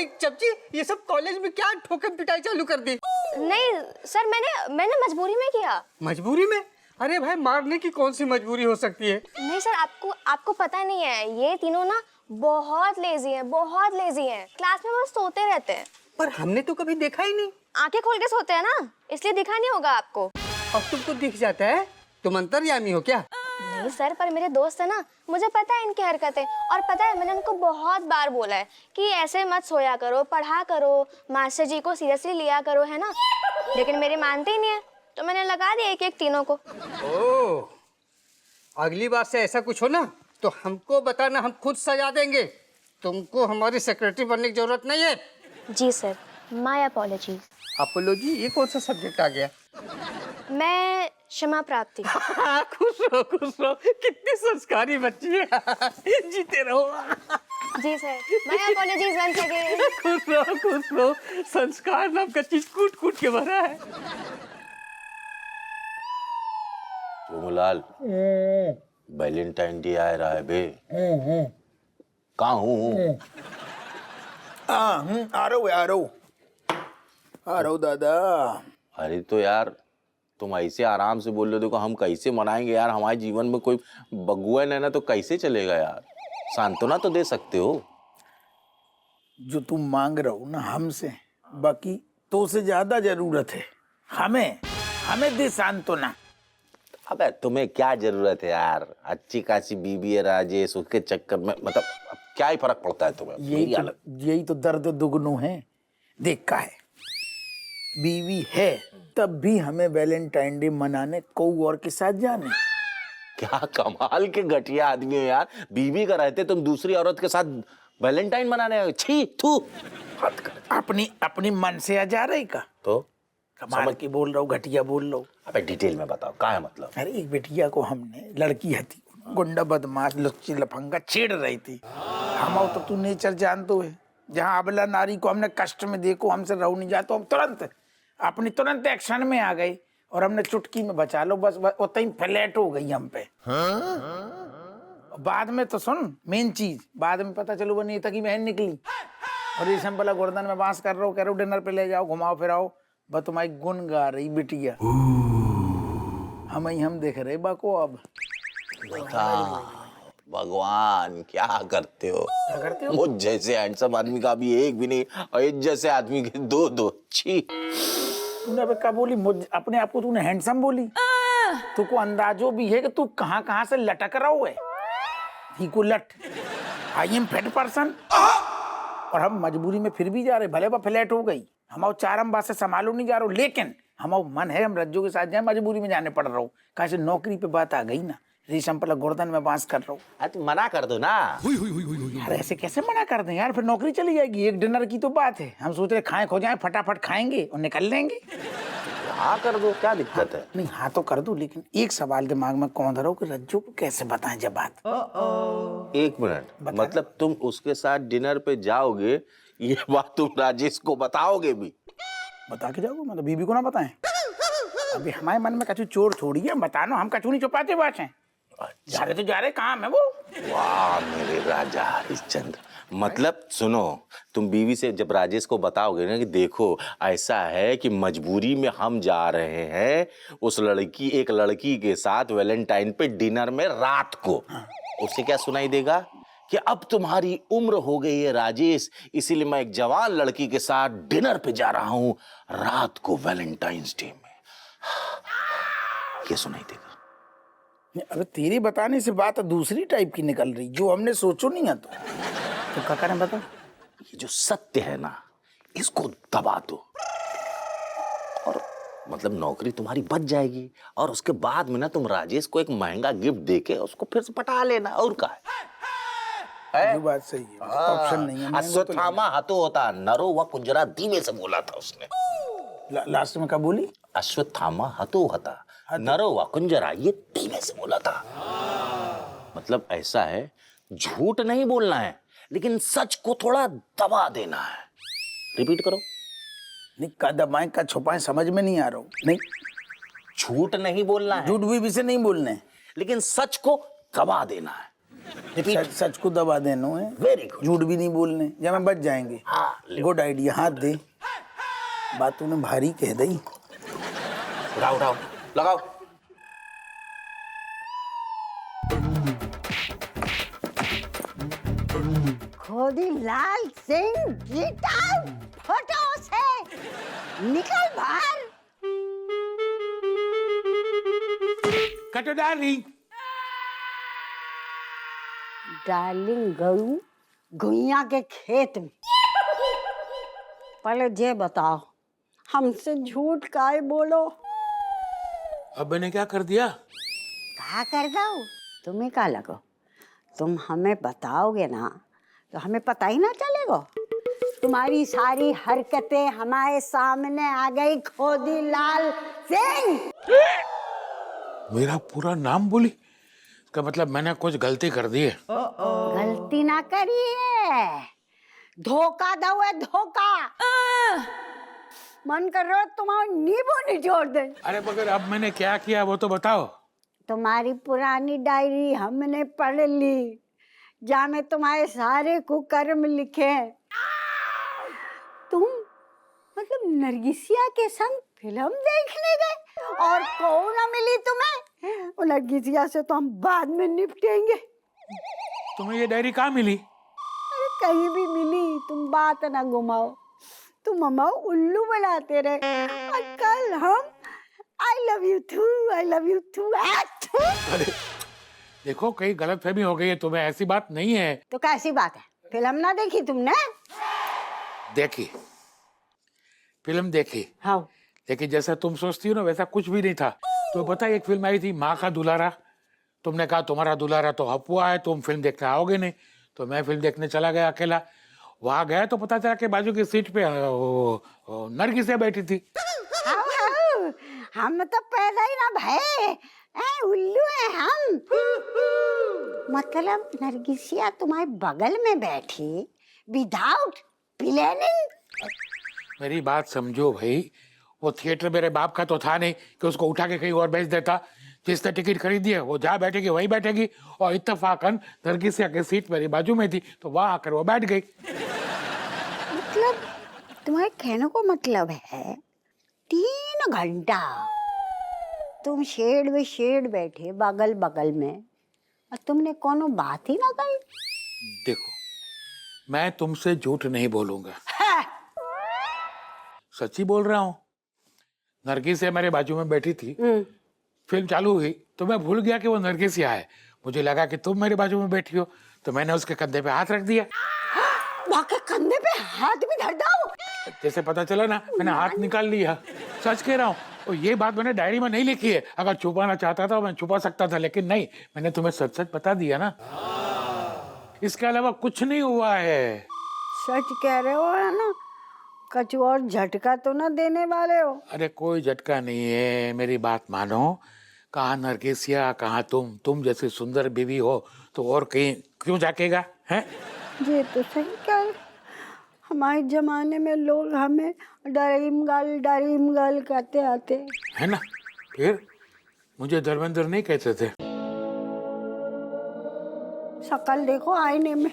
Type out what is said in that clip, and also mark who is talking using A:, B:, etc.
A: अरे चपची, ये सब कॉलेज में क्या ठोकम पिटाई चालू कर दी?
B: नहीं सर, मैंने मजबूरी में किया।
A: मजबूरी में? अरे भाई, मारने की कौन सी मजबूरी हो सकती है?
B: नहीं सर, आपको पता नहीं है, ये तीनों ना बहुत लेजी हैं, बहुत लेजी हैं। क्लास में बस सोते रहते हैं।
A: पर हमने तो कभी देखा ही नहीं।
B: आंखें खोल के सोते हैं ना, इसलिए दिखा नहीं होगा आपको।
A: अब तुमको दिख जाता है? तुम अंतर्यामी हो क्या?
B: नहीं सर, पर मेरे दोस्त है ना, मुझे पता है इनकी हरकतें। और पता है, मैंने उनको बहुत बार बोला है कि ऐसे मत सोया करो, पढ़ा करो, मास्टर जी को सीरियसली लिया करो, है ना। लेकिन मेरे मानते ही नहीं है, तो मैंने लगा दिया एक एक तीनों को।
A: ओह, अगली बार से ऐसा कुछ हो ना तो हमको बताना, हम खुद सजा देंगे। तुमको हमारी सेक्रेटरी बनने की जरूरत नहीं है।
B: जी सर, माय अपॉलॉजीज।
A: अपोलॉजी? ये कौन सा सब्जेक्ट आ गया?
B: मैं क्षमा प्राप्ति।
A: खुश रहो, कितनी संस्कारी बच्ची है। जीते रहो।
B: जी sir, my apologies once again.
A: खुश रहो। संस्कार नाम का चीज कूट कूट के भरा है।
C: सोमलाल, वैलेंटाइन डे आ रहा है बे। कहाँ हूँ?
D: आ रहा हूँ दादा।
C: अरे तो यार, तुम ऐसे आराम से बोल रहे हो, देखो हम कैसे मनाएंगे यार? हमारे जीवन में कोई बगुआ नहीं ना, तो कैसे चलेगा यार? सांत्वना तो दे सकते हो।
D: जो तुम मांग रहे हो ना हमसे, बाकी तो से ज्यादा जरूरत है हमें दे सांत्वना।
C: अबे तुम्हें क्या जरूरत है यार? अच्छी खासी बीबी है राजेश, उसके चक्कर में मतलब अब क्या ही फर्क पड़ता है तुम्हें?
D: यही तो दर्द दुगनों है। देख का है, बीवी है तब भी हमें वैलेंटाइन डे मनाने कोई और के साथ जाने।
C: क्या कमाल के घटिया आदमी हो यार। बीवी का रहते तुम दूसरी औरत के साथ वैलेंटाइन मनाने आए? छी थू।
D: अपनी मन से आ जा रही का
C: तो
D: कमाल की बोल रहा हूँ, घटिया बोल रहा हूँ।
C: अबे डिटेल में बताओ, क्या है मतलब?
D: अरे एक बेटिया को हमने, लड़की हती, गुंडा बदमाश लुच्ची लफंगा छेड़ रही थी। हम तो तू नेचर जानतो है, जहाँ अबला नारी को हमने कष्ट में देखो, हमसे रहो नहीं जातो, हम तुरंत एक्शन में आ गई और हमने चुटकी में बचा लो। बस उतना ही फ्लैट हो गई हम पे। बाद में तो सुन, मेन चीज बाद में पता चलो वो नेता की बहन निकली और ये संपला गोर्धन में बांस कर रहा हूँ, कह रहा हूँ डिनर पे ले जाओ, घुमाओ फिराओ। बस तुम्हारी गुन गा रही बिटिया, हम देख रहे बाको। अब
C: भगवान क्या करते हो?
D: क्या करते हो?
C: मुझ जैसे हैंडसम आदमी का भी एक भी नहीं, और इस जैसे आदमी के दो। छी।
D: तूने अब क्या बोली? अपने आप को तूने हैंडसम बोली? तुमको अंदाजो भी है कि तू कहाँ से लटक रहा है? ही को लट, आई एम फेट पर्सन। और हम मजबूरी में फिर भी जा रहे, भले वह फ्लैट हो गई, हम चारम बात से संभालो नहीं जा रहा हूँ, लेकिन हम मन है हम रज्जो के साथ जाए, मजबूरी में जाने पड़ रहा हूँ। कैसे नौकरी पे बात आ गई ना, रेशम पला गोर्धन में बांस कर रहा हूँ।
C: तुम मना कर दो ना।
D: यार ऐसे कैसे मना कर दें यार, फिर नौकरी चली जाएगी। एक डिनर की तो बात है, हम सोच रहे खाएं खो जाए, फटाफट खाएंगे और निकल लेंगे।
C: हाँ कर दो, क्या दिक्कत है?
D: नहीं हाँ तो कर दो, लेकिन एक सवाल दिमाग में कौन धरो कि रज्जो को कैसे बताएं जब बात।
C: एक मिनट, मतलब तुम उसके साथ डिनर पे जाओगे, ये बात तुम राजेश को बताओगे भी?
D: बता के जाओगे, मतलब बीबी को ना बताएं? अभी हमारे मन में कछु चोर थोड़ी है, बताना, हम कछु नहीं छुपाते बात है। जा रहे तो जा रहे, काम है वो।
C: वाह मेरे राजा हरिश्चंद्र। मतलब सुनो, तुम बीवी से जब राजेश को बताओगे ना कि देखो ऐसा है कि मजबूरी में हम जा रहे हैं उस एक लड़की के साथ वैलेंटाइन पे डिनर में रात को, उससे क्या सुनाई देगा कि अब तुम्हारी उम्र हो गई है राजेश, इसीलिए मैं एक जवान लड़की के साथ डिनर पे जा रहा हूं रात को वैलेंटाइंस डे में। ये सुनाई देगा।
D: अबे तेरे बताने से बात दूसरी टाइप की निकल रही, जो हमने सोचो नहीं है। तो क्या करें बता?
C: ये जो सत्य है ना, इसको दबा दो और मतलब नौकरी तुम्हारी बच जाएगी, और उसके बाद में ना तुम राजेश को एक महंगा गिफ्ट देके उसको फिर से पटा लेना। और क्या है?
D: ये बात सही है, ऑप्शन नहीं है।
C: अश्वत्थामा हतो होता नरो व कुंजरा धीमे से बोला था उसने।
D: लास्ट में क्या बोली?
C: अश्वत्थामा हतो हता नरो व कुंजरा, ये धीमे से बोला था। मतलब ऐसा है, झूठ नहीं बोलना है, लेकिन सच को थोड़ा दबा देना है। रिपीट करो।
D: नहीं, का दबाएं का छुपाएं समझ में नहीं आ रहा हूँ। नहीं,
C: झूठ नहीं बोलना है,
D: झूठ भी से नहीं बोलना है,
C: लेकिन सच को दबा देना है।
D: सच सच को दबा देना है।
E: Very good.
D: झूठ भी नहीं बोलने, जब मैं बच जाएंगे।
E: हाँ, ले।
D: गुड आइडिया, हाथ दे। बात तूने भारी कह दी।
C: उठाओ उठाओ, लगाओ।
E: खोदी लाल सिंह गेट आउट फोटो से निकल बाहर।
D: कटो डार्लिंग।
E: डार्लिंग गऊ गुइया के खेत में। पहले ये बताओ, हमसे झूठ काहे बोलो?
D: अब मैंने क्या कर दिया?
E: क्या कर दो? तुम्हें क्या लगो, तुम हमें बताओगे ना तो हमें पता ही ना चलेगा। तुम्हारी सारी हरकतें हमारे सामने आ गई खोदी लाल सिंह।
D: मेरा पूरा नाम बोली, इसका मतलब मैंने कुछ गलती कर दी है।
E: गलती ना करिए, धोखा दो है धोखा। मन कर रहा है तुम्हारा नींबू निचोड़ दे।
D: अरे मगर अब मैंने क्या किया वो तो बताओ।
E: तुम्हारी पुरानी डायरी हमने पढ़ ली, जहाँ में तुम्हारे सारे कुकर्म लिखे हैं। तुम मतलब नरगिसिया के संग फिल्म देखने गए और कौन ना मिली तुम्हें? वो नरगिसिया से तो हम बाद में निपटेंगे।
D: तुम्हें ये डायरी कहाँ मिली?
E: अरे कहीं भी मिली, तुम बात ना घुमाओ। तुम हमारा उल्लू बनाते रहे और कल हम आई लव यू टू।
D: अरे देखो, कहीं गलतफहमी हो गई है तुम्हें, ऐसी बात नहीं है।
E: तो कैसी बात है? फिल्म ना देखी तुमने?
D: देखी, फिल्म देखी।
E: हाँ।
D: लेकिन जैसा तुम सोचती हो ना वैसा कुछ भी नहीं था। तो पता है, एक फिल्म आई थी माँ का दुलारा। तुमने कहा तुम्हारा दुलारा तो हपुआ है, तुम फिल्म देखने आओगे नहीं। तो मैं फिल्म देखने चला गया अकेला। वहां गया तो पता चला कि बाजू की सीट पे नरगिसिया बैठी थी।
E: हाँ, हम तो पैदा ही ना भय, उल्लू है हम। मतलब नरगिसिया तुम्हारे बगल में बैठी विदाउट प्लानिंग।
D: मेरी बात समझो भाई, वो थिएटर मेरे बाप का तो था नहीं कि उसको उठा के कहीं और भेज देता। जिसने टिकट खरीदी है वो जहाँ बैठेगी वहीं बैठेगी, और इत्तेफाकन नरगिसिया की सीट मेरी बाजू में थी तो वहां आकर वो बैठ गई।
E: मतलब तुम्हारे कहने को मतलब है 3 घंटा तुम शेड में शेड बैठे बगल बगल में और तुमने कोनो बात ही ना करी?
D: देखो, मैं तुमसे झूठ नहीं बोलूंगा, सच्ची बोल रहा हूँ। नरगिसिया मेरे बाजू में बैठी थी, फिल्म चालू हुई तो मैं भूल गया कि वो नरगिसिया है। मुझे लगा कि तुम मेरे बाजू में बैठी हो तो मैंने उसके कंधे पे हाथ रख दिया।
E: बाकी कंधे पे हाथ भी धर दो?
D: जैसे पता चला ना, मैंने हाथ निकाल लिया। सच कह रहा हूँ, और ये बात मैंने डायरी में नहीं लिखी है। अगर छुपाना चाहता था मैं छुपा सकता था, लेकिन नहीं, मैंने तुम्हें सच सच बता दिया ना। इसके अलावा कुछ नहीं हुआ है।
E: सच कह रहे हो है ना? कुछ और झटका तो ना देने वाले हो?
D: अरे कोई झटका नहीं है, मेरी बात मानो। कहाँ नरगिसिया, कहाँ तुम जैसी सुंदर बीवी हो तो और कहीं क्यों जाकेगा है?
E: ये तो सही कह रहे। हमारे जमाने में लोग हमें डरीम गर्ल कहते आते
D: है ना? फिर मुझे धर्मेंद्र नहीं कहते थे।
E: शक्ल देखो आईने में,